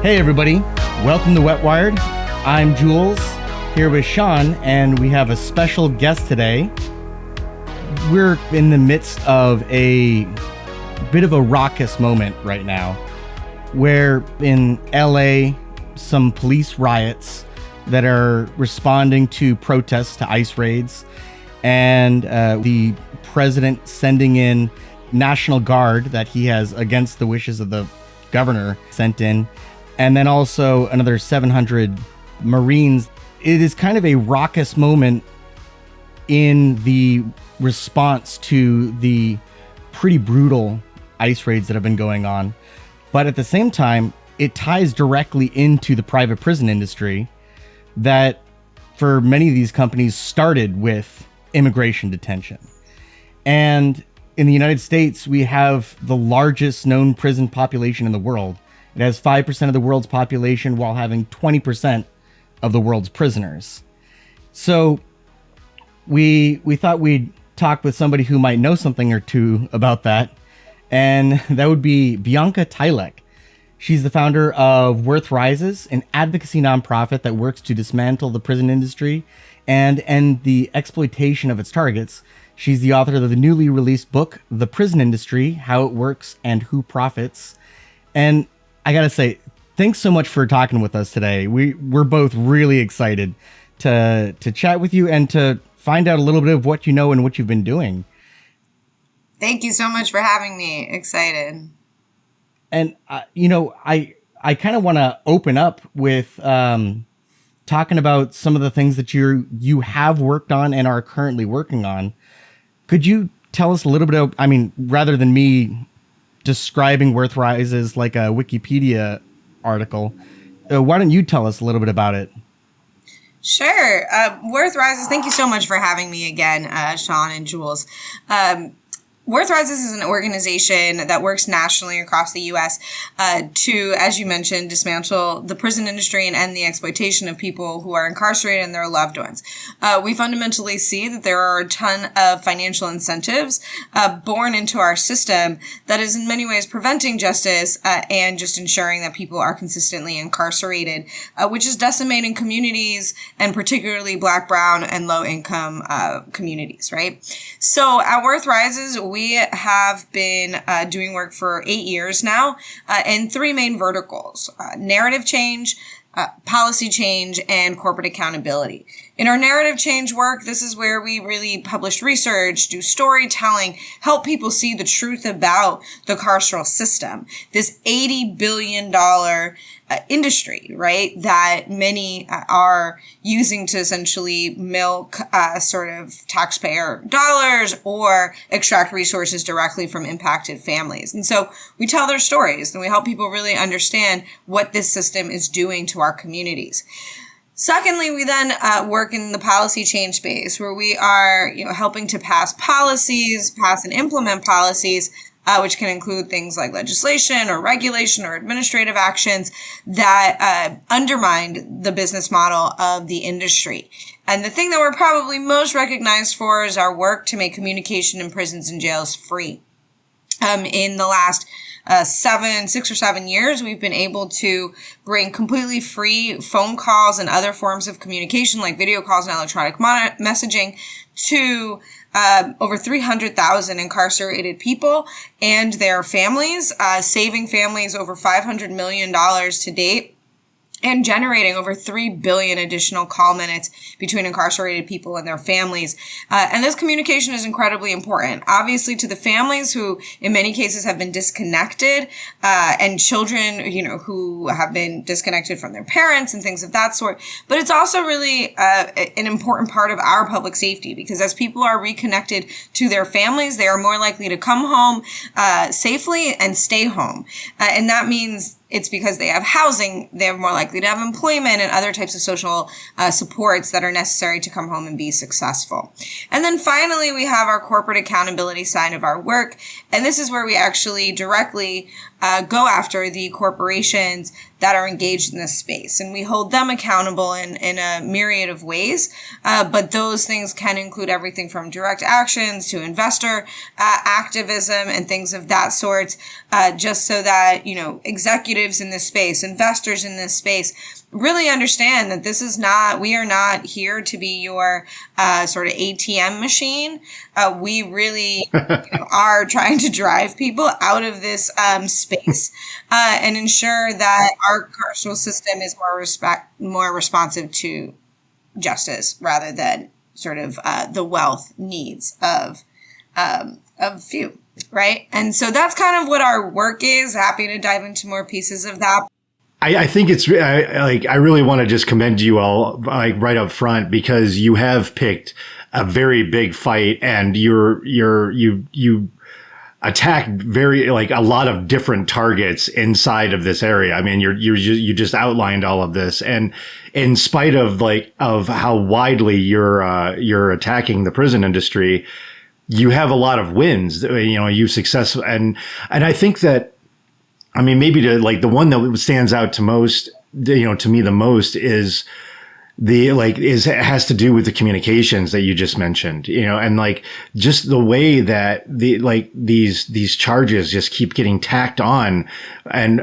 Hey everybody, welcome to Wet Wired. I'm Jules, here with Sean, and we have a special guest today. We're in the midst of a bit of a raucous moment right now, where in LA, some police riots that are responding to protests to ICE raids, and the president sending in National Guard that he has, against the wishes of the governor, sent in, and then also another 700 Marines. It is kind of a raucous moment in the response to the pretty brutal ICE raids that have been going on. But at the same time, it ties directly into the private prison industry that, for many of these companies, started with immigration detention. And in the United States, we have the largest known prison population in the world. It has 5% of the world's population while having 20% of the world's prisoners. So we thought we'd talk with somebody who might know something or two about that, and that would be Bianca Tylek. She's the founder of Worth Rises, an advocacy nonprofit that works to dismantle the prison industry and end the exploitation of its targets. She's the author of the newly released book, The Prison Industry, How It Works and Who Profits. And I gotta say, thanks so much for talking with us today. We're both really excited to chat with you and to find out a little bit of what you know and what you've been doing. Thank you so much for having me. Excited. And, I kind of want to open up with talking about some of the things that you have worked on and are currently working on. Could you tell us a little bit of, rather than me describing Worth Rises like a Wikipedia article, why don't you tell us a little bit about it? Sure. Worth Rises, thank you so much for having me again, Sean and Jules. Worth Rises is an organization that works nationally across the U.S. To, as you mentioned, dismantle the prison industry and end the exploitation of people who are incarcerated and their loved ones. We fundamentally see that there are a ton of financial incentives born into our system that is in many ways preventing justice and just ensuring that people are consistently incarcerated, which is decimating communities, and particularly Black, Brown, and low-income communities, right? So at Worth Rises, we have been doing work for 8 years now in three main verticals: narrative change, policy change, and corporate accountability. In our narrative change work, this is where we really publish research, do storytelling, help people see the truth about the carceral system, this $80 billion industry, right, that many are using to essentially milk sort of taxpayer dollars or extract resources directly from impacted families. And so we tell their stories and we help people really understand what this system is doing to our communities. Secondly, we then work in the policy change space, where we are, helping to pass and implement policies, which can include things like legislation or regulation or administrative actions that undermine the business model of the industry. And the thing that we're probably most recognized for is our work to make communication in prisons and jails free. In the last 6 or 7 years, we've been able to bring completely free phone calls and other forms of communication like video calls and electronic messaging to over 300,000 incarcerated people and their families, saving families over $500 million to date, and generating over 3 billion additional call minutes between incarcerated people and their families. And this communication is incredibly important, obviously, to the families who in many cases have been disconnected, and children, who have been disconnected from their parents and things of that sort. But it's also really an important part of our public safety, because as people are reconnected to their families, they are more likely to come home safely and stay home. And that means it's because they have housing, they're more likely to have employment and other types of social supports that are necessary to come home and be successful. And then finally, we have our corporate accountability side of our work. And this is where we actually directly go after the corporations that are engaged in this space. And we hold them accountable in a myriad of ways. But those things can include everything from direct actions to investor activism and things of that sort, just so that, executives in this space, investors in this space, really understand that we are not here to be your sort of ATM machine. We really are trying to drive people out of this space and ensure that our carceral system is more responsive to justice rather than sort of the wealth needs of few, right? And so that's kind of what our work is. Happy to dive into more pieces of that. I think it's I really want to just commend you all right up front, because you have picked a very big fight, and you attack a lot of different targets inside of this area. I mean, you just outlined all of this, and in spite of how widely you're attacking the prison industry, you have a lot of wins. You successful, and I think that, I mean, maybe the one that stands out to me the most is has to do with the communications that you just mentioned, and just the way that these charges just keep getting tacked on, and,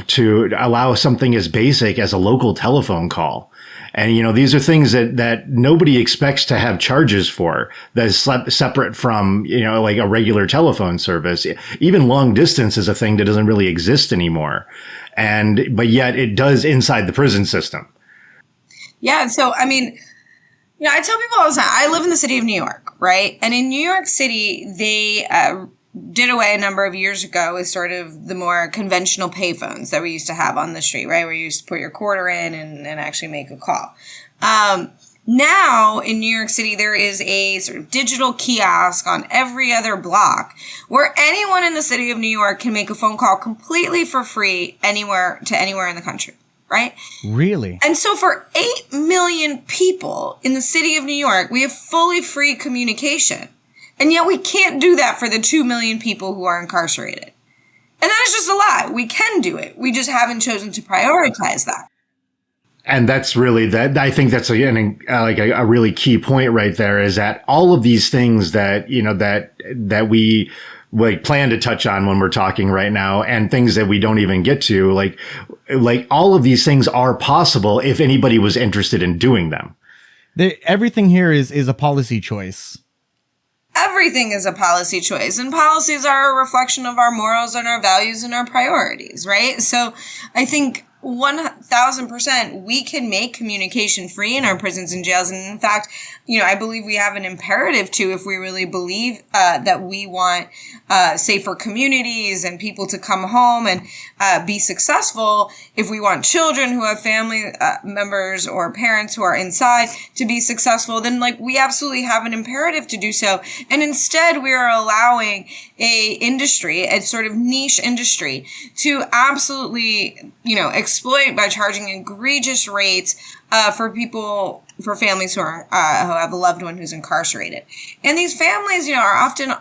to allow something as basic as a local telephone call. And, these are things that nobody expects to have charges for, that is separate from, a regular telephone service. Even long distance is a thing that doesn't really exist anymore. But yet it does inside the prison system. Yeah. So, I mean, I tell people all the time, I live in the city of New York, right? And in New York City, they did away a number of years ago with sort of the more conventional payphones that we used to have on the street, right? Where you used to put your quarter in and actually make a call. Now in New York City, there is a sort of digital kiosk on every other block where anyone in the city of New York can make a phone call completely for free anywhere in the country, right? Really? And so for 8 million people in the city of New York, we have fully free communication. And yet we can't do that for the 2 million people who are incarcerated. And that is just a lie. We can do it. We just haven't chosen to prioritize that. And that's really that. I think that's a really key point right there, is that all of these things that, that we plan to touch on when we're talking right now, and things that we don't even get to, all of these things are possible if anybody was interested in doing them. Everything here is a policy choice. Everything is a policy choice, and policies are a reflection of our morals and our values and our priorities, right? So I think 1000% we can make communication free in our prisons and jails. And in fact, I believe we have an imperative to, if we really believe that we want safer communities and people to come home and be successful. If we want children who have family members or parents who are inside to be successful, then we absolutely have an imperative to do so. And instead we are allowing a sort of niche industry to absolutely, exploit by charging egregious rates for families who have a loved one who's incarcerated. And these families, are often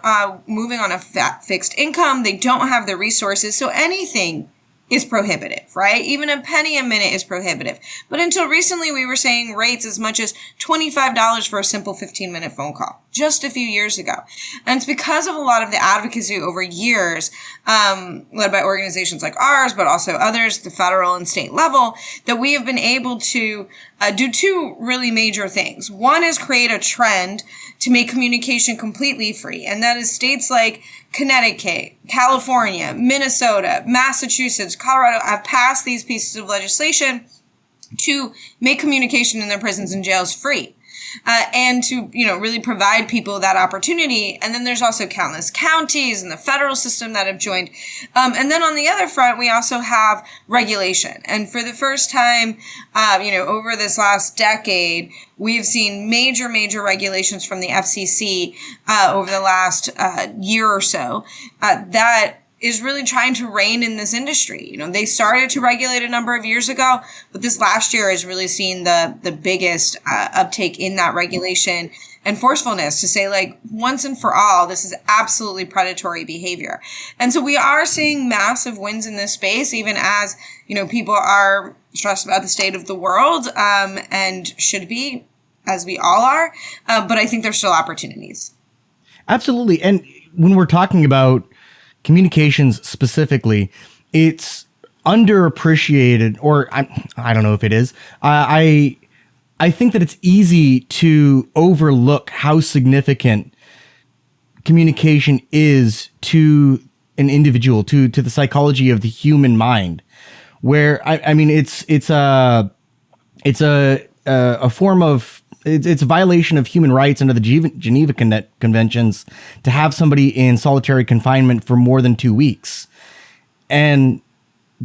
moving on a fixed income. They don't have the resources. So anything is prohibitive, right? Even a penny a minute is prohibitive. But until recently, we were saying rates as much as $25 for a simple 15-minute phone call, just a few years ago. And it's because of a lot of the advocacy over years, led by organizations like ours, but also others, the federal and state level, that we have been able to do two really major things. One is create a trend to make communication completely free. And that is states like Connecticut, California, Minnesota, Massachusetts, Colorado have passed these pieces of legislation to make communication in their prisons and jails free. And to, really provide people that opportunity. And then there's also countless counties and the federal system that have joined. And then on the other front, we also have regulation. And for the first time, over this last decade, we've seen major regulations from the FCC over the last year or so that is really trying to rein in this industry. They started to regulate a number of years ago, but this last year has really seen the biggest uptake in that regulation and forcefulness to say, like, once and for all, this is absolutely predatory behavior. And so we are seeing massive wins in this space, even as, people are stressed about the state of the world, and should be, as we all are. But I think there's still opportunities. Absolutely. And when we're talking about communications specifically, it's underappreciated, or I don't know if it is. I think that it's easy to overlook how significant communication is to an individual, to the psychology of the human mind. Where it's a form of, it's a violation of human rights under the Geneva Conventions to have somebody in solitary confinement for more than 2 weeks. And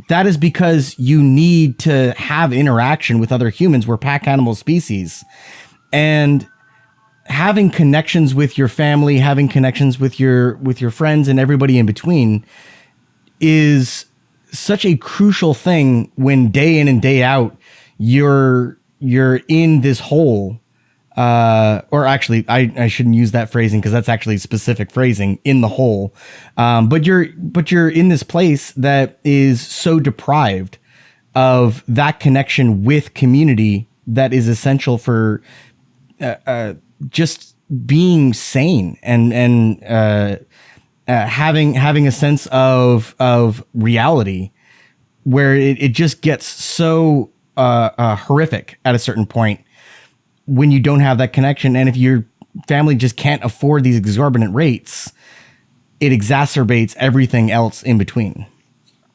that is because you need to have interaction with other humans. We're pack animal species. And having connections with your family, having connections with your friends and everybody in between is such a crucial thing when day in and day out you're in this hole. Or actually, I shouldn't use that phrasing because that's actually specific phrasing, in the hole. But you're in this place that is so deprived of that connection with community that is essential for just being sane and having a sense of reality, where it just gets so horrific at a certain point when you don't have that connection. And if your family just can't afford these exorbitant rates, it exacerbates everything else in between.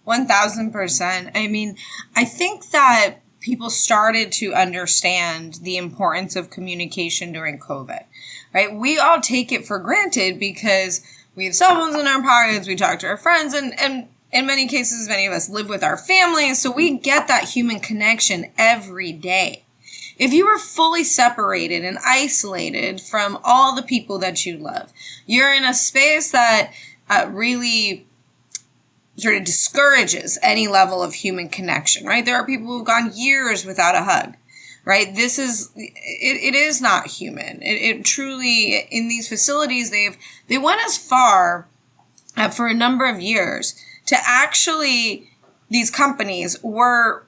1000%. I mean, I think that people started to understand the importance of communication during COVID, right? We all take it for granted because we have cell phones in our pockets, we talk to our friends, and in many cases, many of us live with our families, so we get that human connection every day. If you are fully separated and isolated from all the people that you love, you're in a space that really sort of discourages any level of human connection, right? There are people who've gone years without a hug, right? It is not human. It truly, in these facilities, they went as far for a number of years to actually, these companies were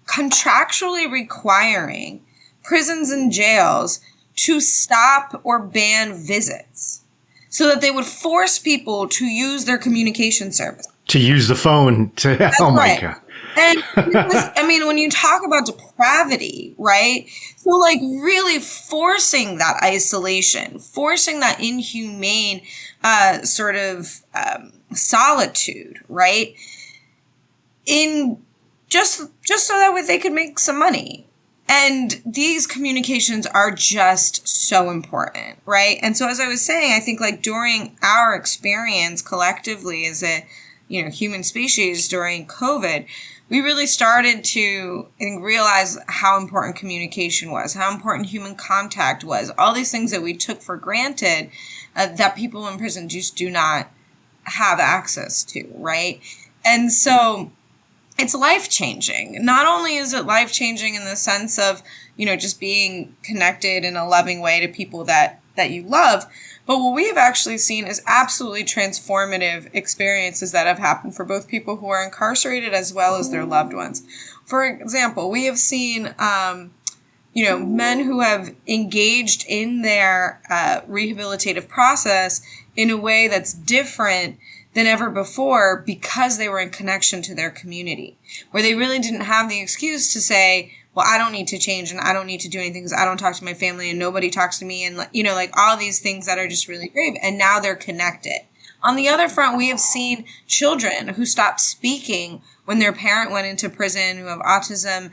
contractually requiring prisons and jails to stop or ban visits so that they would force people to use their communication service. To use the phone to, That's oh my right. God. And when you talk about depravity, right? So like really forcing that isolation, forcing that inhumane sort of solitude, right? In just so that way they could make some money. And these communications are just so important, right? And so as I was saying, I think like during our experience collectively as a, human species during COVID, we really started to realize how important communication was, how important human contact was, all these things that we took for granted that people in prison just do not have access to, right? And so it's life-changing. Not only is it life-changing in the sense of, just being connected in a loving way to people that you love, but what we have actually seen is absolutely transformative experiences that have happened for both people who are incarcerated as well as their loved ones. For example, we have seen, men who have engaged in their rehabilitative process in a way that's different than ever before because they were in connection to their community, where they really didn't have the excuse to say, well, I don't need to change and I don't need to do anything because I don't talk to my family and nobody talks to me, and like all these things that are just really grave, and now they're connected. On the other front, we have seen children who stopped speaking when their parent went into prison, who have autism,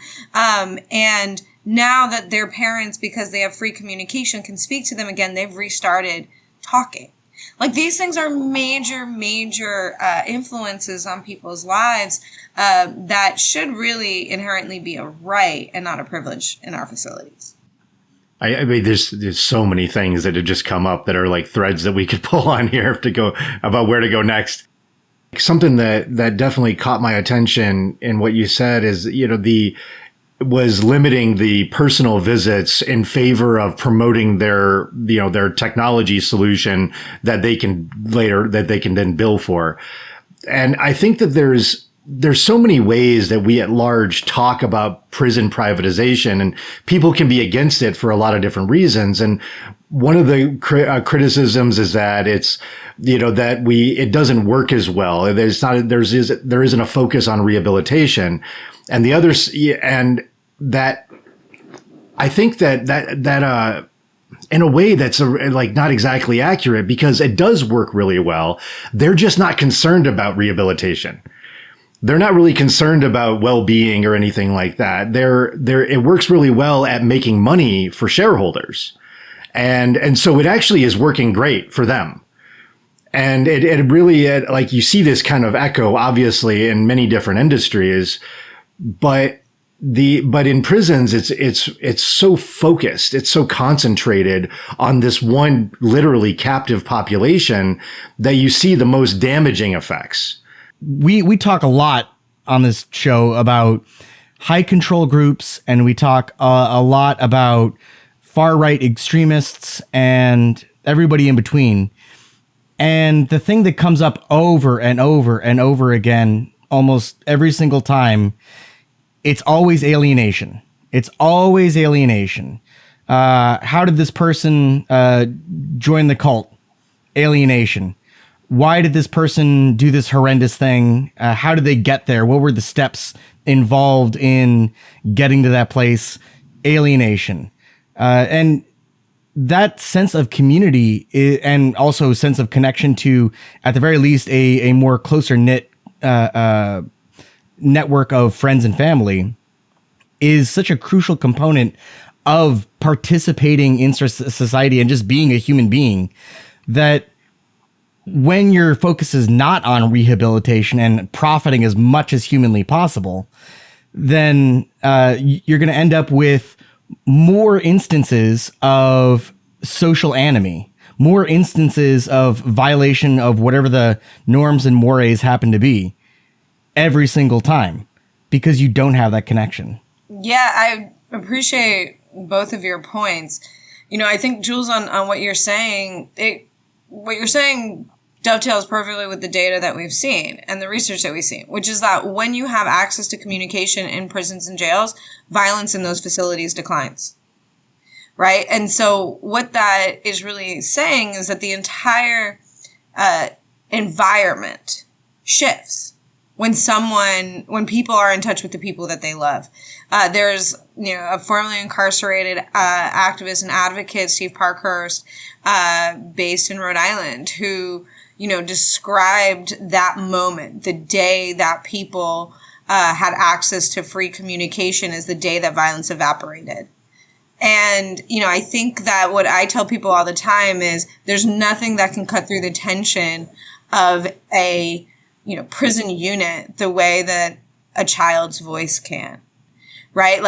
and now that their parents, because they have free communication, can speak to them again, they've restarted talking. Like these things are major influences on people's lives that should really inherently be a right and not a privilege in our facilities. I mean, there's so many things that have just come up that are like threads that we could pull on here to go about where to go next. Something that definitely caught my attention in what you said is, was limiting the personal visits in favor of promoting their technology solution that they can then bill for. And I think that there's so many ways that we at large talk about prison privatization, and people can be against it for a lot of different reasons. And one of the criticisms is that it doesn't work as well. There isn't a focus on rehabilitation, and the others, and that I think that in a way that's not exactly accurate, because it does work really well. They're just not concerned about rehabilitation. They're not really concerned about well-being or anything like that. It works really well at making money for shareholders. And so it actually is working great for them. And it really, you see this kind of echo, obviously, in many different industries, but in prisons, it's so focused, it's so concentrated on this one literally captive population that you see the most damaging effects. We talk a lot on this show about high control groups, and we talk a lot about far right extremists and everybody in between. And the thing that comes up over and over and over again, almost every single time, it's always alienation. It's always alienation. How did this person join the cult? Alienation. Why did this person do this horrendous thing? How did they get there? What were the steps involved in getting to that place? Alienation. And that sense of community and also sense of connection to, at the very least, a more closer knit network of friends and family is such a crucial component of participating in society and just being a human being, that when your focus is not on rehabilitation and profiting as much as humanly possible, then you're going to end up with more instances of social enemy, more instances of violation of whatever the norms and mores happen to be every single time, because you don't have that connection. Yeah, I appreciate both of your points. I think, Jules, on what you're saying, dovetails perfectly with the data that we've seen and the research that we've seen, which is that when you have access to communication in prisons and jails, violence in those facilities declines, right? And so what that is really saying is that the entire environment shifts when people are in touch with the people that they love. There's, a formerly incarcerated activist and advocate, Steve Parkhurst, based in Rhode Island, who described that moment, the day that people had access to free communication, as the day that violence evaporated. And, I think that what I tell people all the time is there's nothing that can cut through the tension of a, prison unit the way that a child's voice can. Right?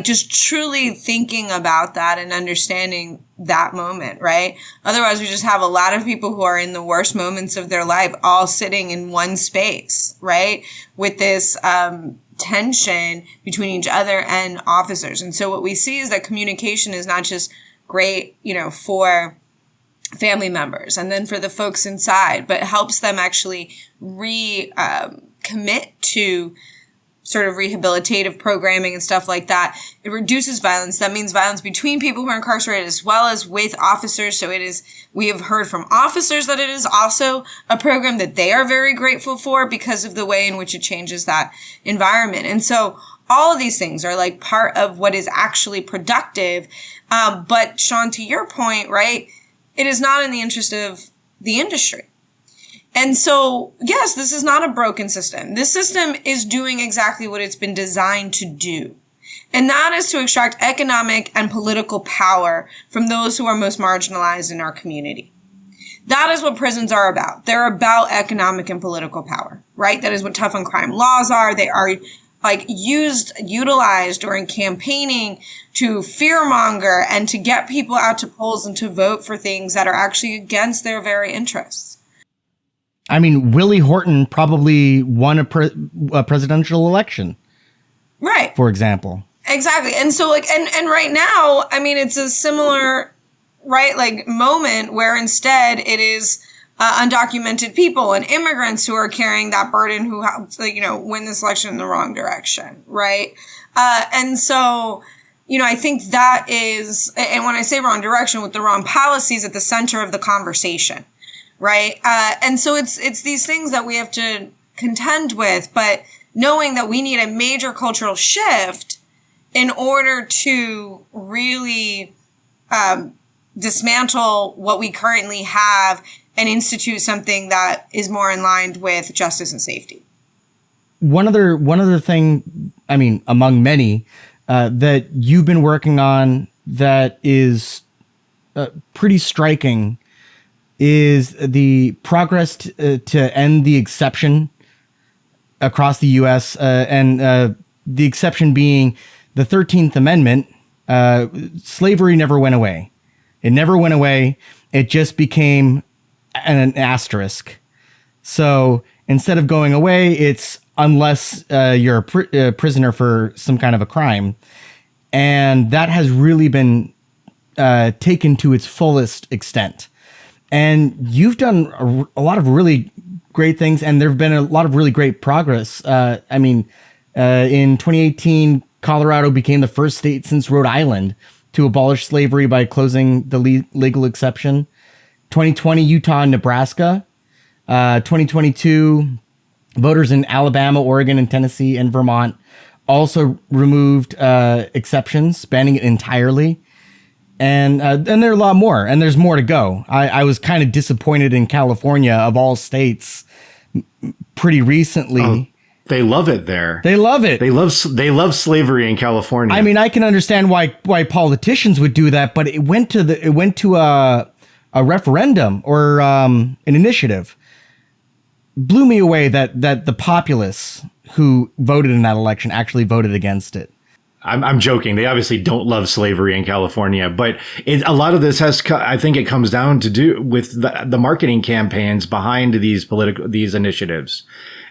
Just truly thinking about that and understanding that moment, right? Otherwise, we just have a lot of people who are in the worst moments of their life all sitting in one space, right? With this tension between each other and officers. And so what we see is that communication is not just great, for family members and then for the folks inside, but helps them actually commit to sort of rehabilitative programming and stuff like that. It reduces violence. That means violence between people who are incarcerated as well as with officers. So we have heard from officers that it is also a program that they are very grateful for because of the way in which it changes that environment. And so all of these things are like part of what is actually productive. But Sean, to your point, right, it is not in the interest of the industry. And so, yes, this is not a broken system. This system is doing exactly what it's been designed to do. And that is to extract economic and political power from those who are most marginalized in our community. That is what prisons are about. They're about economic and political power, right? That is what tough on crime laws are. They are utilized during campaigning to fearmonger and to get people out to polls and to vote for things that are actually against their very interests. I mean, Willie Horton probably won a presidential election Right. For example. Exactly. And so like, and right now, I mean, it's a similar, right, like moment where instead it is undocumented people and immigrants who are carrying that burden who helped, like, win this election in the wrong direction. Right. And so, I think that is, and when I say wrong direction, with the wrong policies at the center of the conversation. Right. And so it's these things that we have to contend with, but knowing that we need a major cultural shift in order to really dismantle what we currently have and institute something that is more in line with justice and safety. One other thing, I mean, among many, that you've been working on that is pretty striking is the progress to end the exception across the U.S. And the exception being the 13th Amendment. Slavery never went away. It never went away. It just became an asterisk. So instead of going away, it's unless you're a prisoner for some kind of a crime. And that has really been taken to its fullest extent. And you've done a lot of really great things, and there have been a lot of really great progress. In 2018, Colorado became the first state since Rhode Island to abolish slavery by closing the legal exception. 2020, Utah and Nebraska. 2022, voters in Alabama, Oregon, and Tennessee and Vermont also removed exceptions, banning it entirely. And there are a lot more, and there's more to go. I was kind of disappointed in California, of all states, pretty recently. Oh, they love it there. They love it. They love slavery in California. I mean, I can understand why politicians would do that, but it went to a referendum or an initiative. Blew me away that the populace who voted in that election actually voted against it. I'm joking. They obviously don't love slavery in California, but a lot of this I think it comes down to do with the marketing campaigns behind these initiatives,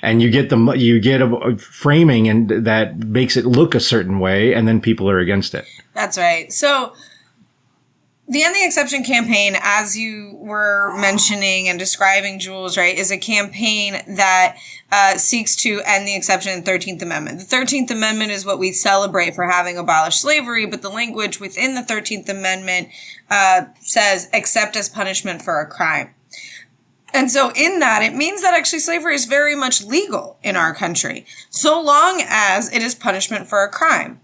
and you get a framing and that makes it look a certain way, and then people are against it. That's right. So the End the Exception campaign, as you were mentioning and describing, Jules, right, is a campaign that seeks to end the exception in the 13th Amendment. The 13th Amendment is what we celebrate for having abolished slavery, but the language within the 13th Amendment says except as punishment for a crime. And so in that, it means that actually slavery is very much legal in our country, so long as it is punishment for a crime.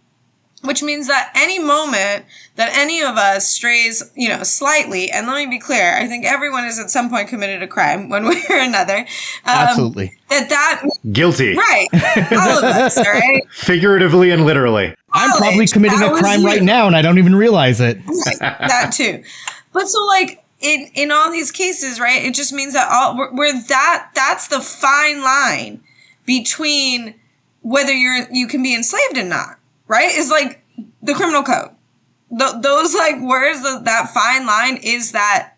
Which means that any moment that any of us strays, slightly, and let me be clear, I think everyone has at some point committed a crime one way or another. Absolutely. That Guilty. Right. All of us, all right? Figuratively and literally. I'm probably committing a crime right now and I don't even realize it. Right. That too. But so like in all these cases, right, it just means that that's the fine line between whether you can be enslaved or not. Right? Is like the criminal code. Those like words, that fine line is that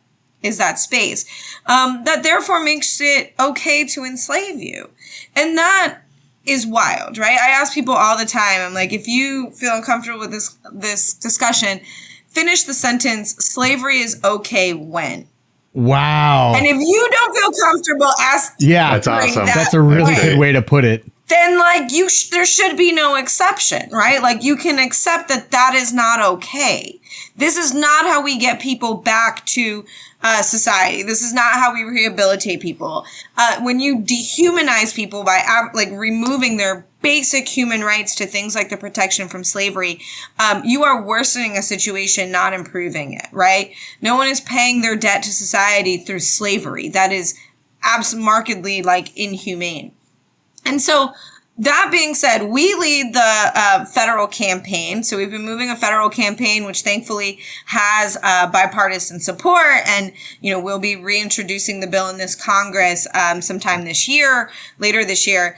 space. That therefore makes it okay to enslave you. And that is wild, right? I ask people all the time, I'm like, if you feel uncomfortable with this discussion, finish the sentence, slavery is okay when. Wow. And if you don't feel comfortable, ask. Yeah, that's awesome. That's a really good way to put it. Then like there should be no exception, right? Like you can accept that is not okay. This is not how we get people back to society. This is not how we rehabilitate people. When you dehumanize people by removing their basic human rights to things like the protection from slavery, you are worsening a situation, not improving it, right? No one is paying their debt to society through slavery. That is markedly inhumane. And so that being said, we lead the federal campaign. So we've been moving a federal campaign, which thankfully has bipartisan support. And, we'll be reintroducing the bill in this Congress sometime later this year.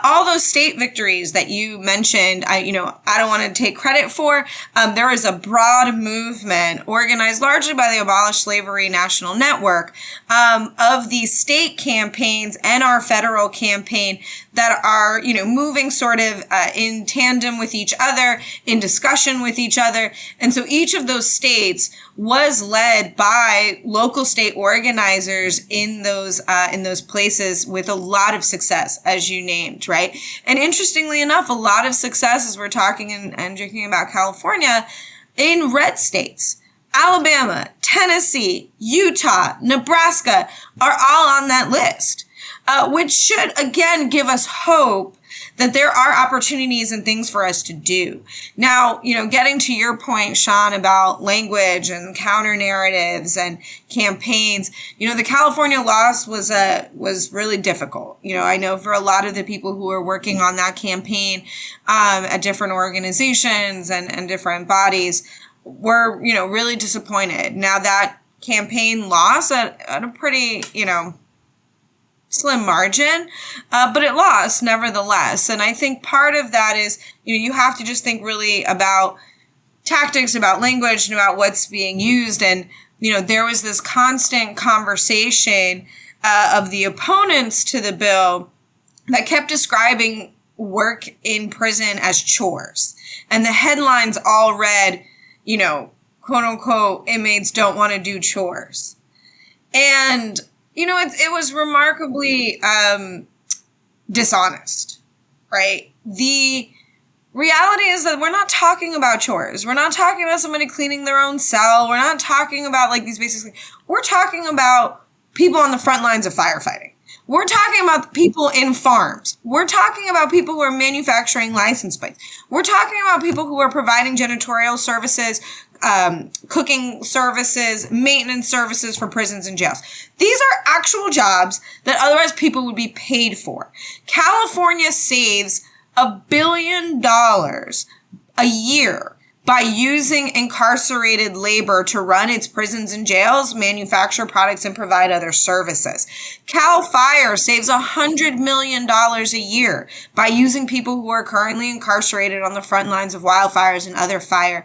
All those state victories that you mentioned, I don't want to take credit for. There is a broad movement organized largely by the Abolish Slavery National Network of these state campaigns and our federal campaign that are, moving sort of in tandem with each other, in discussion with each other. And so each of those states was led by local state organizers in those places with a lot of success, as you named, right? And interestingly enough, a lot of success, as we're talking and drinking about California, in red states. Alabama, Tennessee, Utah, Nebraska are all on that list, which should, again, give us hope that there are opportunities and things for us to do. Now, getting to your point, Sean, about language and counter narratives and campaigns, the California loss was really difficult. I know for a lot of the people who were working on that campaign at different organizations and different bodies, were, really disappointed. Now that campaign lost at a pretty, slim margin, but it lost nevertheless. And I think part of that is, you have to just think really about tactics, about language, and about what's being used. And, there was this constant conversation of the opponents to the bill that kept describing work in prison as chores. And the headlines all read, quote unquote, inmates don't want to do chores. And, it was remarkably dishonest, right? The reality is that we're not talking about chores. We're not talking about somebody cleaning their own cell. We're not talking about these basic things. We're talking about people on the front lines of firefighting. We're talking about people in farms. We're talking about people who are manufacturing license plates. We're talking about people who are providing janitorial services, cooking services, maintenance services for prisons and jails. These are actual jobs that otherwise people would be paid for. California saves $1 billion a year by using incarcerated labor to run its prisons and jails, manufacture products, and provide other services. Cal Fire saves $100 million a year by using people who are currently incarcerated on the front lines of wildfires and other fire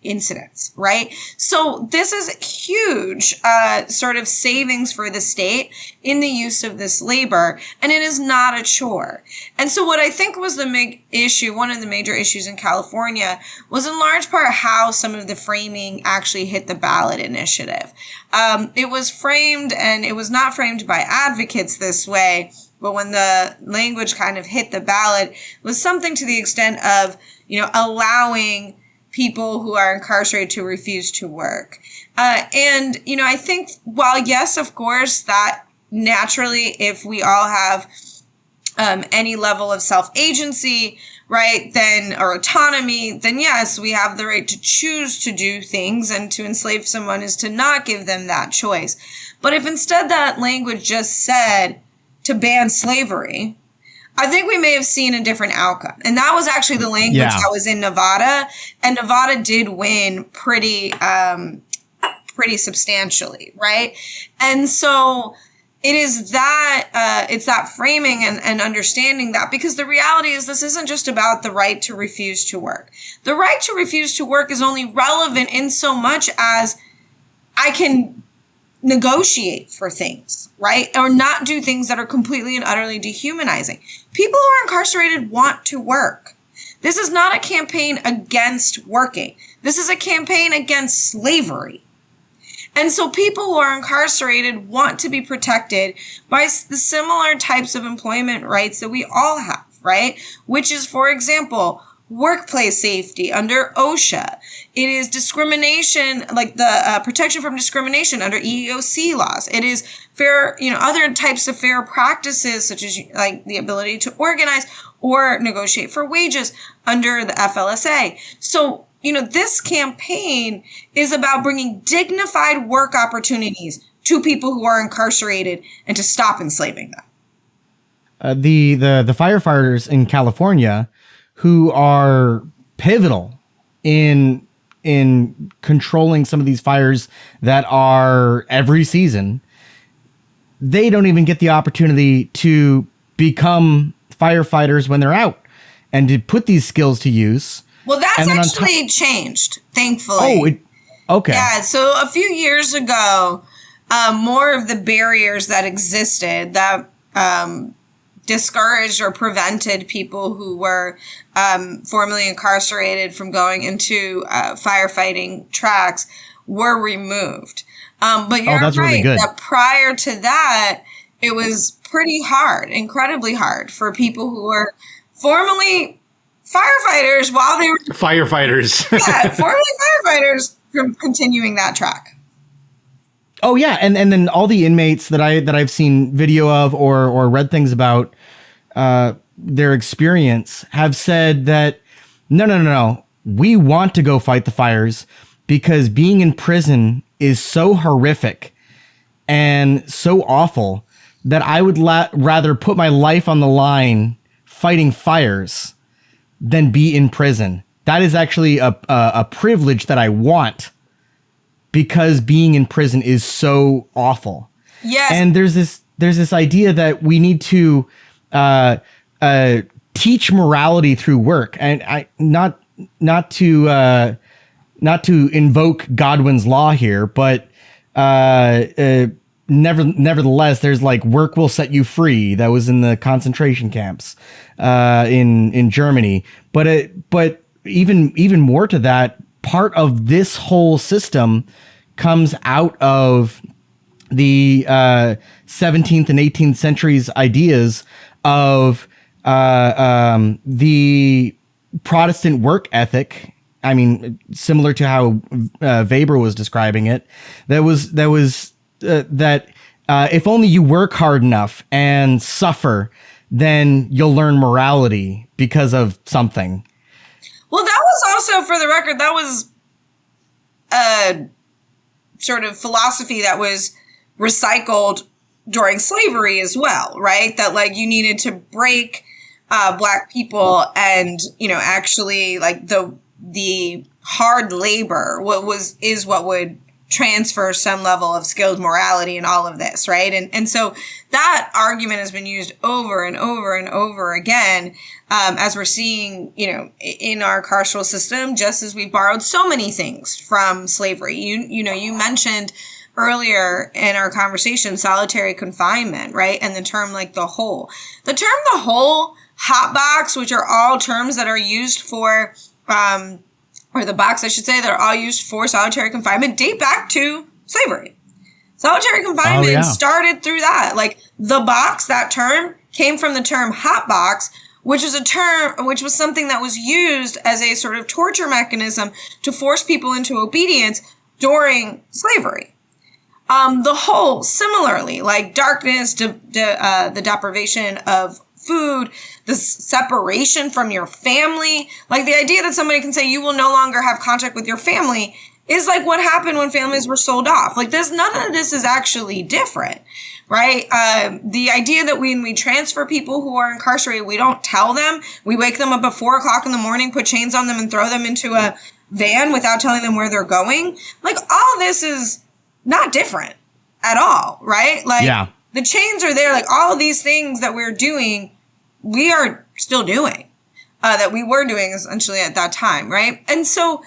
incidents, right? So this is huge sort of savings for the state in the use of this labor, and it is not a chore. And so what I think was the big issue, one of the major issues in California, was in large part how some of the framing actually hit the ballot initiative. It was framed, and it was not framed by advocates this way, but when the language kind of hit the ballot, it was something to the extent of, allowing people who are incarcerated to refuse to work. And, I think while, yes, of course, that naturally, if we all have any level of self-agency, right, then, or autonomy, then yes, we have the right to choose to do things, and to enslave someone is to not give them that choice. But if instead that language just said to ban slavery, I think we may have seen a different outcome. And that was actually the language that was in Nevada, and Nevada did win pretty substantially, right? And so it is that, it's that framing and understanding that, because the reality is this isn't just about the right to refuse to work. The right to refuse to work is only relevant in so much as I can negotiate for things, right? Or not do things that are completely and utterly dehumanizing. People who are incarcerated want to work. This is not a campaign against working. This is a campaign against slavery. And so people who are incarcerated want to be protected by the similar types of employment rights that we all have, right? Which is, for example, workplace safety under OSHA. It is discrimination, like the protection from discrimination under EEOC laws. It is fair, other types of fair practices, such as like the ability to organize or negotiate for wages under the FLSA. So, this campaign is about bringing dignified work opportunities to people who are incarcerated and to stop enslaving them. The firefighters in California who are pivotal in controlling some of these fires that are every season, they don't even get the opportunity to become firefighters when they're out and to put these skills to use. Well, that's actually changed, thankfully. Okay. Yeah, so a few years ago, more of the barriers that existed that discouraged or prevented people who were formerly incarcerated from going into firefighting tracks were removed. But you're that's right really good. that prior to that, it was pretty hard, incredibly hard for people who were formerly firefighters while they were firefighters. formerly firefighters from continuing that track. Oh yeah, and then all the inmates that I've seen video of or read things about their experience have said that no, we want to go fight the fires because being in prison is so horrific and so awful that I would rather put my life on the line fighting fires than be in prison. That is actually a privilege that I want, because being in prison is so awful. Yes. And there's this idea that we need to teach morality through work, and not to invoke Godwin's law here, but nevertheless, there's like work will set you free. That was in the concentration camps in Germany. But even more to that, part of this whole system comes out of the 17th and 18th centuries ideas of the Protestant work ethic. I mean, similar to how Weber was describing it, that if only you work hard enough and suffer, then you'll learn morality because of something. Well, that was also, for the record, that was a sort of philosophy that was recycled during slavery as well, right? That like you needed to break Black people and, actually like the hard labor, what would transfer some level of skilled morality in all of this, right? And so that argument has been used over and over and over again, as we're seeing, in our carceral system, just as we borrowed so many things from slavery. You mentioned earlier in our conversation solitary confinement, right? And the term like the hole, hot box, which are all terms that are used for or the box, I should say, that are all used for solitary confinement, date back to slavery. Solitary confinement started through that. Like the box, that term came from the term hot box, which was something that was used as a sort of torture mechanism to force people into obedience during slavery. The hole, similarly, like darkness, the deprivation of food, the separation from your family, like the idea that somebody can say you will no longer have contact with your family is like what happened when families were sold off. Like none of this is actually different, right? The idea that when we transfer people who are incarcerated, we don't tell them, we wake them up at 4:00 in the morning, put chains on them and throw them into a van without telling them where they're going. Like all this is not different at all, right? Like the chains are there, like all of these things that we're doing, we are still doing, that we were doing essentially at that time, right? And so,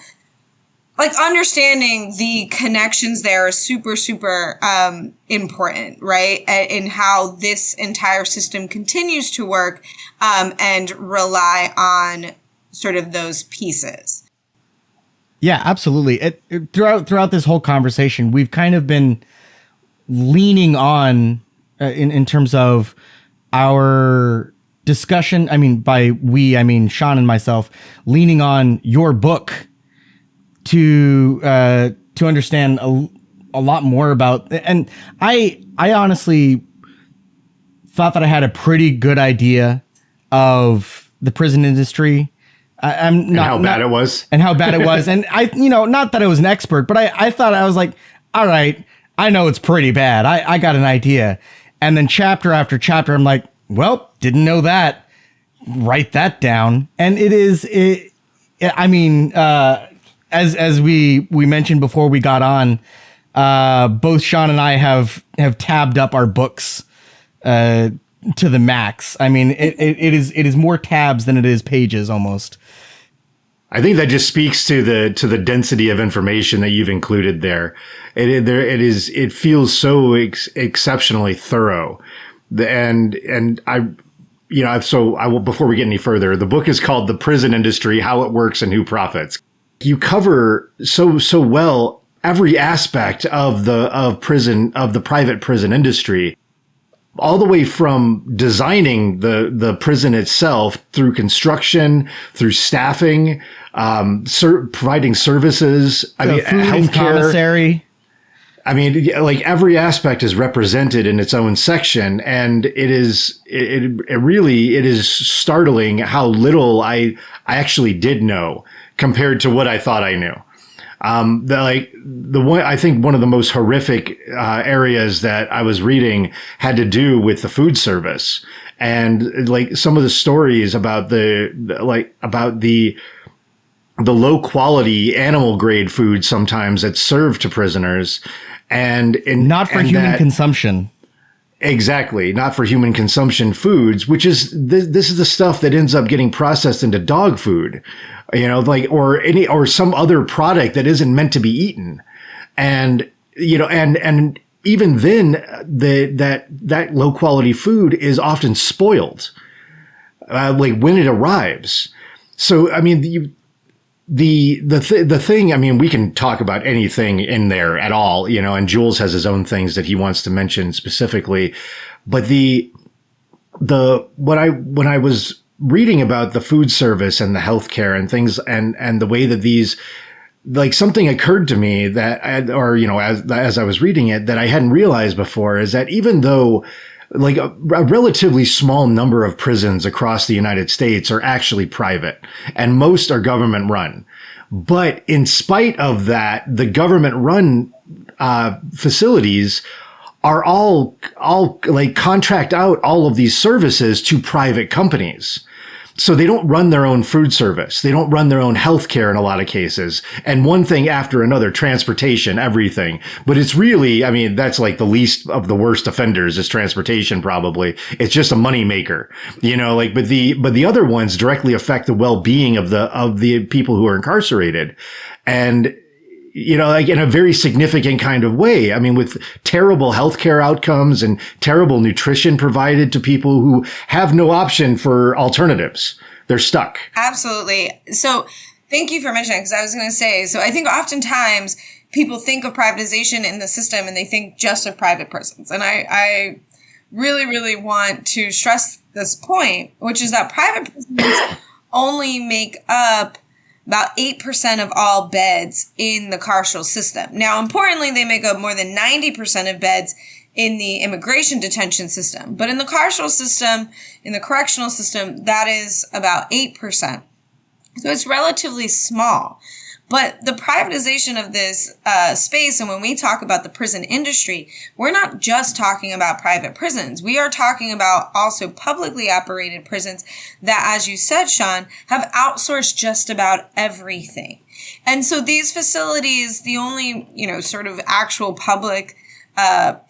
like, understanding the connections there is super, super important, right? In how this entire system continues to work and rely on sort of those pieces. Yeah, absolutely. Throughout this whole conversation, we've kind of been leaning on, in terms of our discussion. I mean, by we, I mean Sean and myself, leaning on your book to understand a lot more about. And I honestly thought that I had a pretty good idea of the prison industry. I'm not, how bad it was. And how bad it was. And I, not that I was an expert, but I thought, I was like, all right, I know it's pretty bad. I got an idea. And then chapter after chapter, I'm like, well, didn't know that. Write that down. And as we mentioned before we got on, both Sean and I have tabbed up our books to the max. I mean, it is more tabs than it is pages almost. I think that just speaks to the density of information that you've included there. It feels so exceptionally thorough. And before we get any further, the book is called The Prison Industry, How It Works and Who Profits. You cover so well every aspect of the private prison industry, all the way from designing the prison itself, through construction, through staffing, providing services. Food healthcare. commissary. I mean, like every aspect is represented in its own section, and it is startling how little I actually did know compared to what I thought I knew. I think one of the most horrific areas that I was reading had to do with the food service, and like some of the stories about the low quality animal grade food sometimes that's served to prisoners, and not for human consumption. Exactly, not for human consumption foods, which is this is the stuff that ends up getting processed into dog food, or some other product that isn't meant to be eaten, and even then that low quality food is often spoiled, when it arrives. So I mean, the thing, I mean, we can talk about anything in there at all, and Jules has his own things that he wants to mention specifically. But when I was reading about the food service and the healthcare and things, and the way that these, like, something occurred to me that, as I was reading it, that I hadn't realized before, is that even though like a relatively small number of prisons across the United States are actually private, and most are government run. But in spite of that, the government run facilities are all like contract out all of these services to private companies. So they don't run their own food service. They don't run their own healthcare in a lot of cases. And one thing after another, transportation, everything. But it's really, I mean, that's like the least of the worst offenders is transportation, probably. It's just a money maker, but the other ones directly affect the well-being of the people who are incarcerated. And, like in a very significant kind of way. I mean, with terrible healthcare outcomes and terrible nutrition provided to people who have no option for alternatives. They're stuck. Absolutely. So thank you for mentioning it, because I was going to say, so I think oftentimes people think of privatization in the system and they think just of private prisons. And I really, really want to stress this point, which is that private prisons only make up about 8% of all beds in the carceral system. Now, importantly, they make up more than 90% of beds in the immigration detention system. But in the carceral system, in the correctional system, that is about 8%. So it's relatively small. But the privatization of this space, and when we talk about the prison industry, we're not just talking about private prisons. We are talking about also publicly operated prisons that, as you said, Sean, have outsourced just about everything. And so these facilities, the only, sort of actual public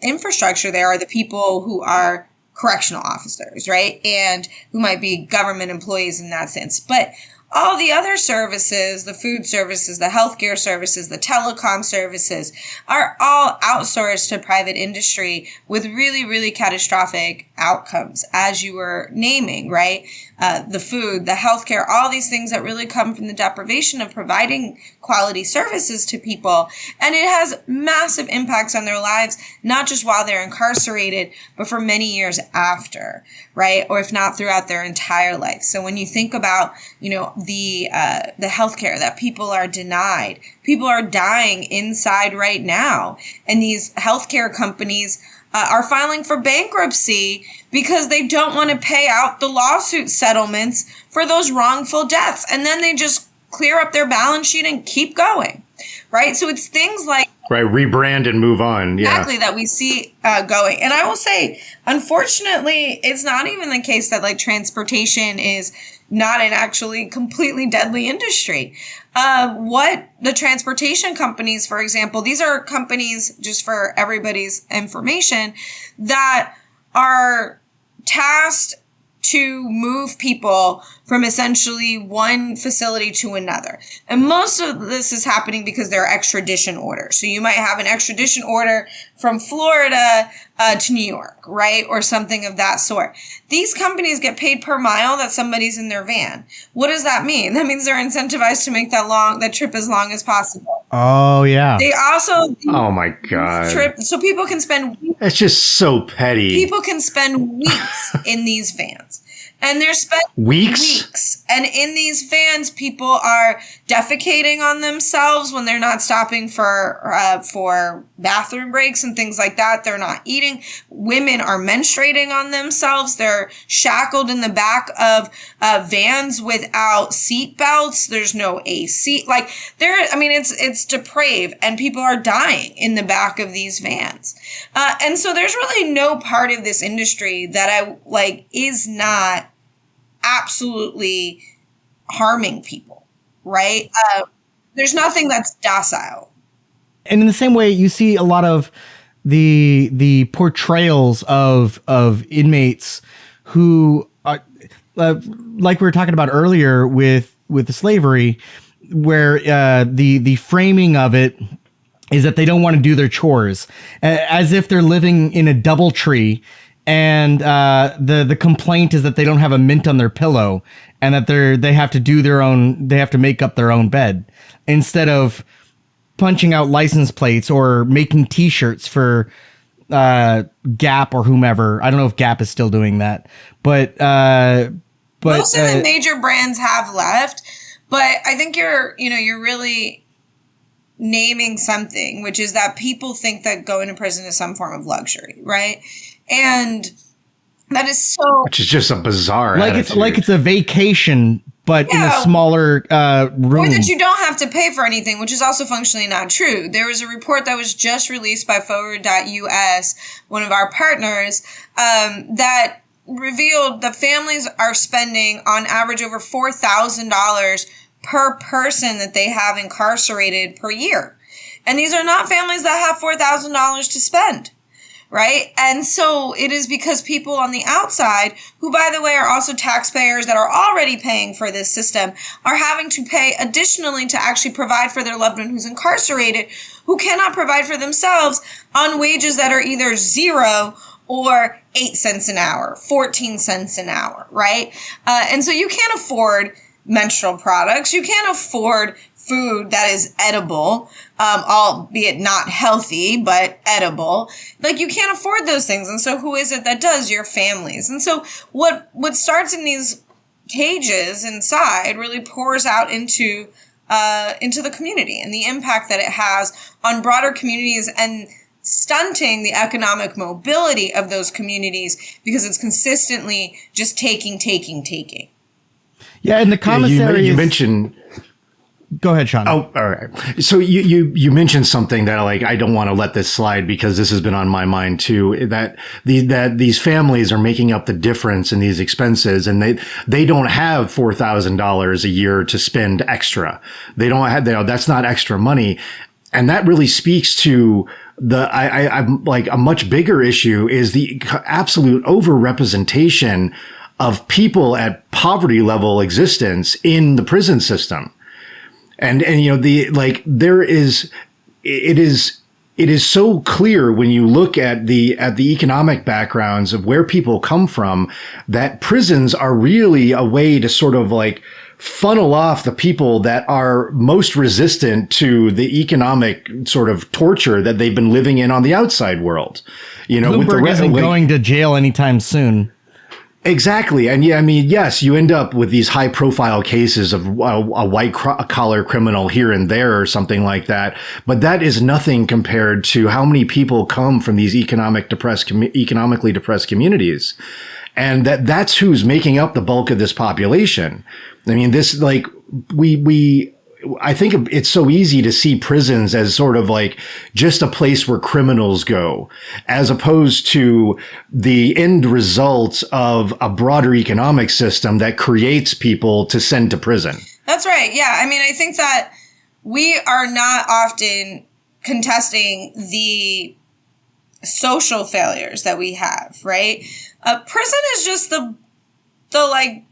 infrastructure there are the people who are correctional officers, right? And who might be government employees in that sense. But all the other services, the food services, the healthcare services, the telecom services, are all outsourced to private industry with really, really catastrophic outcomes, as you were naming, right? The food, the healthcare, all these things that really come from the deprivation of providing quality services to people. And it has massive impacts on their lives, not just while they're incarcerated, but for many years after, right? Or if not throughout their entire life. So when you think about, the healthcare that people are denied, people are dying inside right now. And these healthcare companies are filing for bankruptcy because they don't want to pay out the lawsuit settlements for those wrongful deaths. And then they just clear up their balance sheet and keep going, right? So it's things like... Right, rebrand and move on. Yeah. Exactly, that we see going. And I will say, unfortunately, it's not even the case that like transportation is not an actually completely deadly industry. What the transportation companies, for example, these are companies, just for everybody's information, that are tasked to move people from essentially one facility to another. And most of this is happening because there are extradition orders. So you might have an extradition order from Florida to New York, right? Or something of that sort. These companies get paid per mile that somebody's in their van. What does that mean? That means they're incentivized to make that trip as long as possible. Oh, yeah. They also... Oh, my God. So people can spend... It's just so petty. People can spend weeks in these vans. And they're spent weeks. And in these vans, people are defecating on themselves when they're not stopping for bathroom breaks and things like that. They're not eating. Women are menstruating on themselves. They're shackled in the back of vans without seat belts. There's no AC. It's depraved, and people are dying in the back of these vans. And so there's really no part of this industry that is not absolutely harming people, right? There's nothing that's docile. And in the same way, you see a lot of the portrayals of inmates who are, like we were talking about earlier with the slavery, where the framing of it is that they don't want to do their chores, as if they're living in a double tree. And the complaint is that they don't have a mint on their pillow, and that they have to make up their own bed, instead of punching out license plates or making T-shirts for Gap or whomever. I don't know if Gap is still doing that, but most of the major brands have left. But I think you're really naming something, which is that people think that going to prison is some form of luxury, right? And that is so... Which is just a bizarre attitude. It's a vacation, but in a smaller room. Or that you don't have to pay for anything, which is also functionally not true. There was a report that was just released by Forward.us, one of our partners, that revealed that families are spending on average over $4,000 per person that they have incarcerated per year. And these are not families that have $4,000 to spend. Right? And so it is because people on the outside, who, by the way, are also taxpayers that are already paying for this system, are having to pay additionally to actually provide for their loved one who's incarcerated, who cannot provide for themselves on wages that are either 0 or 8 cents an hour, 14 cents an hour, right? And so you can't afford menstrual products. You can't afford food that is edible, albeit not healthy, but edible. You can't afford those things. And so who is it that does? Your families. And so what starts in these cages inside really pours out into the community, and the impact that it has on broader communities, and stunting the economic mobility of those communities, because it's consistently just taking. Yeah, and the commissary you mentioned... Go ahead, Sean. Oh, all right. So you mentioned something that I don't want to let this slide, because this has been on my mind too, that these families are making up the difference in these expenses, and they don't have $4,000 a year to spend extra. They don't have, that's not extra money. And that really speaks to I'm like, a much bigger issue is the absolute overrepresentation of people at poverty level existence in the prison system. And it is so clear when you look at the economic backgrounds of where people come from, that prisons are really a way to sort of funnel off the people that are most resistant to the economic sort of torture that they've been living in on the outside world. Bloomberg isn't going to jail anytime soon. Exactly. And yes, you end up with these high profile cases of a white collar criminal here and there or something like that. But that is nothing compared to how many people come from these economically depressed communities. And that's who's making up the bulk of this population. I think it's so easy to see prisons as sort of just a place where criminals go, as opposed to the end result of a broader economic system that creates people to send to prison. That's right. Yeah. I think that we are not often contesting the social failures that we have, right? Prison is just the the like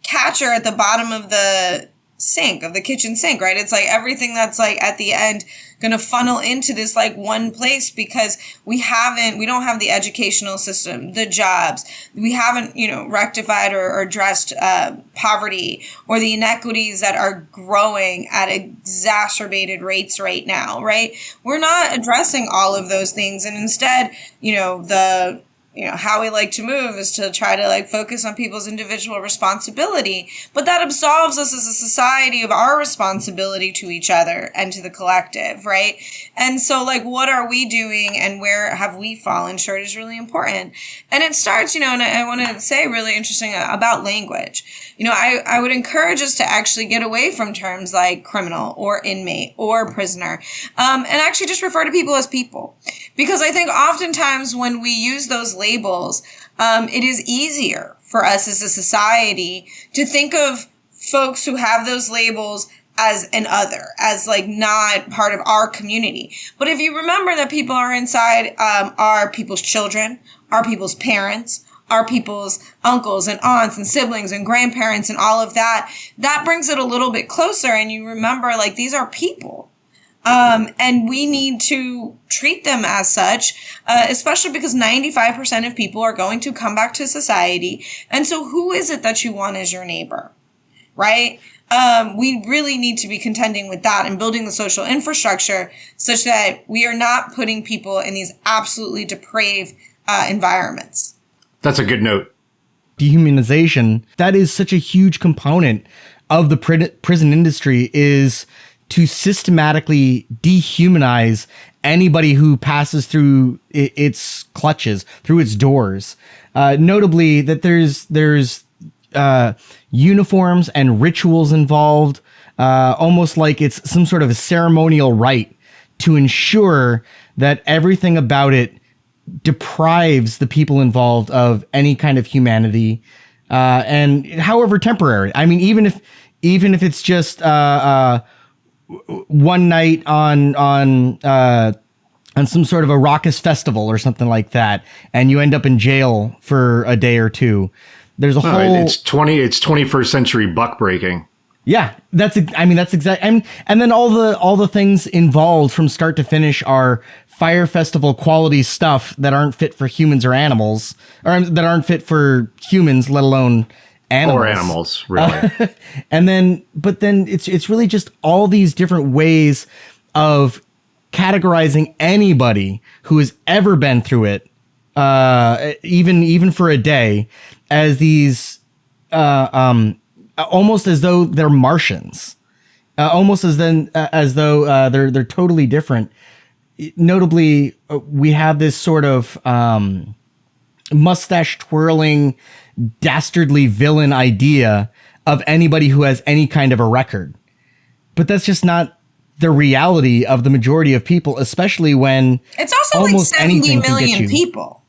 catcher at the bottom of the sink, of the kitchen sink, right? It's like everything that's like at the end going to funnel into this like one place because we don't have the educational system, the jobs, we haven't, rectified or addressed poverty or the inequities that are growing at exacerbated rates right now, right? We're not addressing all of those things. And instead, how we like to move is to try to like focus on people's individual responsibility, but that absolves us as a society of our responsibility to each other and to the collective, right? And so like, what are we doing and where have we fallen short is really important. And it starts, and I want to say really interesting about language. I would encourage us to actually get away from terms like criminal or inmate or prisoner, and actually just refer to people as people. Because I think oftentimes when we use those labels, it is easier for us as a society to think of folks who have those labels as an other, as like not part of our community. But if you remember that people are inside, are people's children, are people's parents, are people's uncles and aunts and siblings and grandparents and all of that, that brings it a little bit closer. And you remember like these are people. And we need to treat them as such, especially because 95% of people are going to come back to society. And so who is it that you want as your neighbor, right? We really need to be contending with that and building the social infrastructure such that we are not putting people in these absolutely depraved environments. That's a good note. Dehumanization, that is such a huge component of the prison industry, is to systematically dehumanize anybody who passes through its clutches, through its doors. Notably that there's uniforms and rituals involved, almost like it's some sort of a ceremonial rite to ensure that everything about it deprives the people involved of any kind of humanity, and however temporary. I mean, even if it's just one night on some sort of a raucous festival or something like that, and you end up in jail for a day or two. There's a whole. It's 21st century buck breaking. Yeah, that's exactly. And then all the things involved from start to finish are fire festival quality stuff that aren't fit for humans or animals, or that aren't fit for humans, let alone animals. Or animals, really. But then it's really just all these different ways of categorizing anybody who has ever been through it, even for a day, as these almost as though they're Martians, almost as though they're totally different. Notably, we have this sort of mustache twirling, dastardly villain idea of anybody who has any kind of a record. But that's just not the reality of the majority of people, especially when it's also like 70 million people.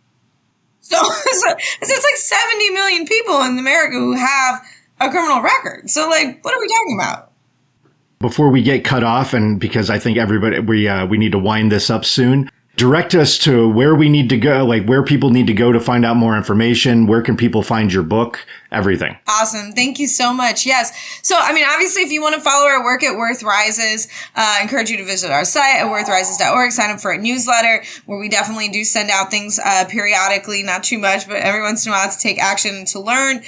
So it's like 70 million people in America who have a criminal record. So like, what are we talking about? Before we get cut off, and because I think everybody, we need to wind this up soon, direct us to where we need to go, like where people need to go to find out more information. Where can people find your book? Everything. Awesome. Thank you so much. Yes. So, I mean, obviously, if you want to follow our work at Worth Rises, I encourage you to visit our site at worthrises.org, sign up for a newsletter where we definitely do send out things periodically, not too much, but every once in a while to take action and to learn.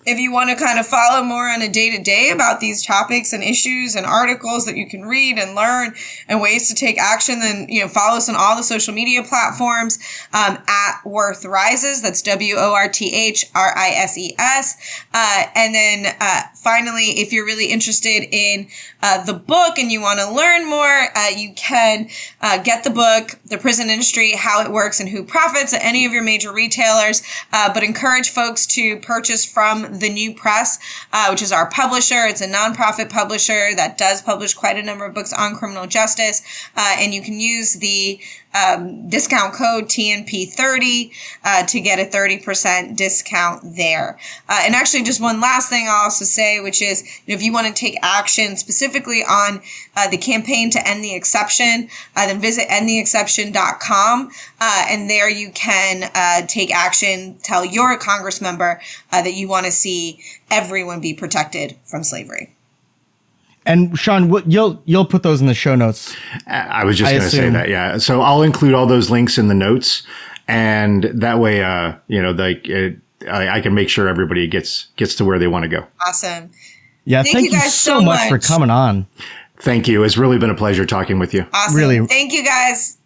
If you want to kind of follow more on a day-to-day about these topics and issues and articles that you can read and learn and ways to take action, then, follow us on all the social media platforms, at Worth Rises. That's WORTHRISES. And then, finally, if you're really interested in, the book and you want to learn more, you can, get the book, The Prison Industry, How It Works and Who Profits, at any of your major retailers, but encourage folks to purchase from The New Press, which is our publisher. It's a nonprofit publisher that does publish quite a number of books on criminal justice. And you can use the discount code TNP30 to get a 30% discount there. And actually, just one last thing I'll also say, which is, if you want to take action specifically on the campaign to end the exception, then visit endtheexception.com. And there you can take action, tell your Congress member that you want to see everyone be protected from slavery. And Sean, you'll put those in the show notes. I was just going to say that, yeah. So I'll include all those links in the notes, and that way, I can make sure everybody gets to where they want to go. Awesome. Yeah, thank you guys so much for coming on. Thank you. It's really been a pleasure talking with you. Awesome. Really. Thank you, guys.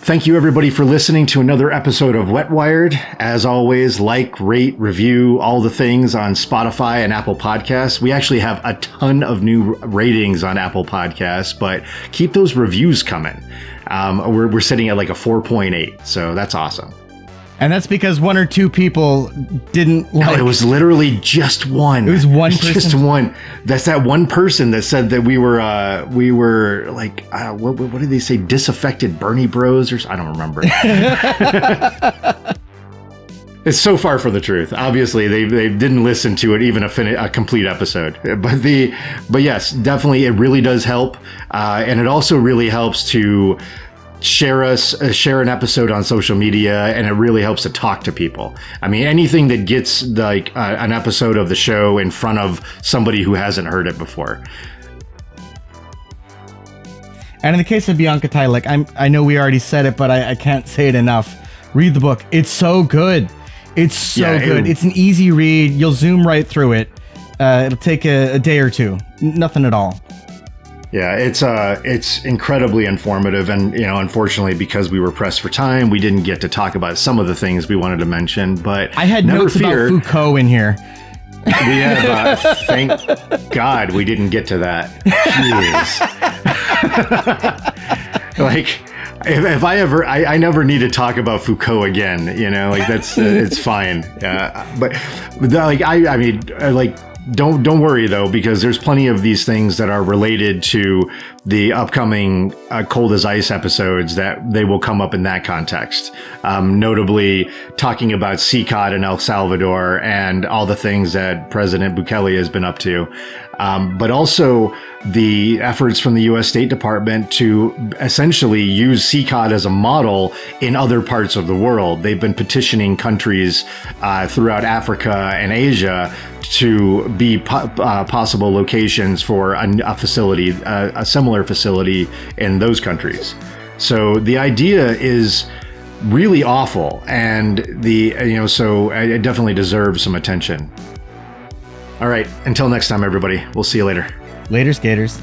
Thank you, everybody, for listening to another episode of Wet Wired. As always, like, rate, review, all the things on Spotify and Apple Podcasts. We actually have a ton of new ratings on Apple Podcasts, but keep those reviews coming. We're sitting at like a 4.8, so that's awesome. And that's because one or two people didn't like... No, it was literally just one. It was one person? Just one. That's that one person that said that we were like, what did they say? Disaffected Bernie bros? I don't remember. It's so far from the truth. Obviously, they didn't listen to it, even a complete episode. But yes, definitely, it really does help. And it also really helps to share an episode on social media, and it really helps to talk to people. I mean, anything that gets like an episode of the show in front of somebody who hasn't heard it before. And in the case of Bianca Tylek, I know we already said it, but I can't say it enough. Read the book. It's so good. It's so good. It's an easy read. You'll zoom right through it. It'll take a day or two. Nothing at all. Yeah, it's incredibly informative, and unfortunately, because we were pressed for time, we didn't get to talk about some of the things we wanted to mention. But I had notes about Foucault in here. We had thank God we didn't get to that. Jeez. Like, if I ever, I never need to talk about Foucault again. Like that's it's fine. But like I mean like. Don't worry though, because there's plenty of these things that are related to the upcoming Cold as Ice episodes that they will come up in that context. Notably talking about CCOT in El Salvador and all the things that President Bukele has been up to. But also the efforts from the U.S. State Department to essentially use CCOT as a model in other parts of the world. They've been petitioning countries throughout Africa and Asia to be possible locations for a facility, a similar facility in those countries. So the idea is really awful, and so it definitely deserves some attention. All right, until next time, everybody. We'll see you later. Later, skaters.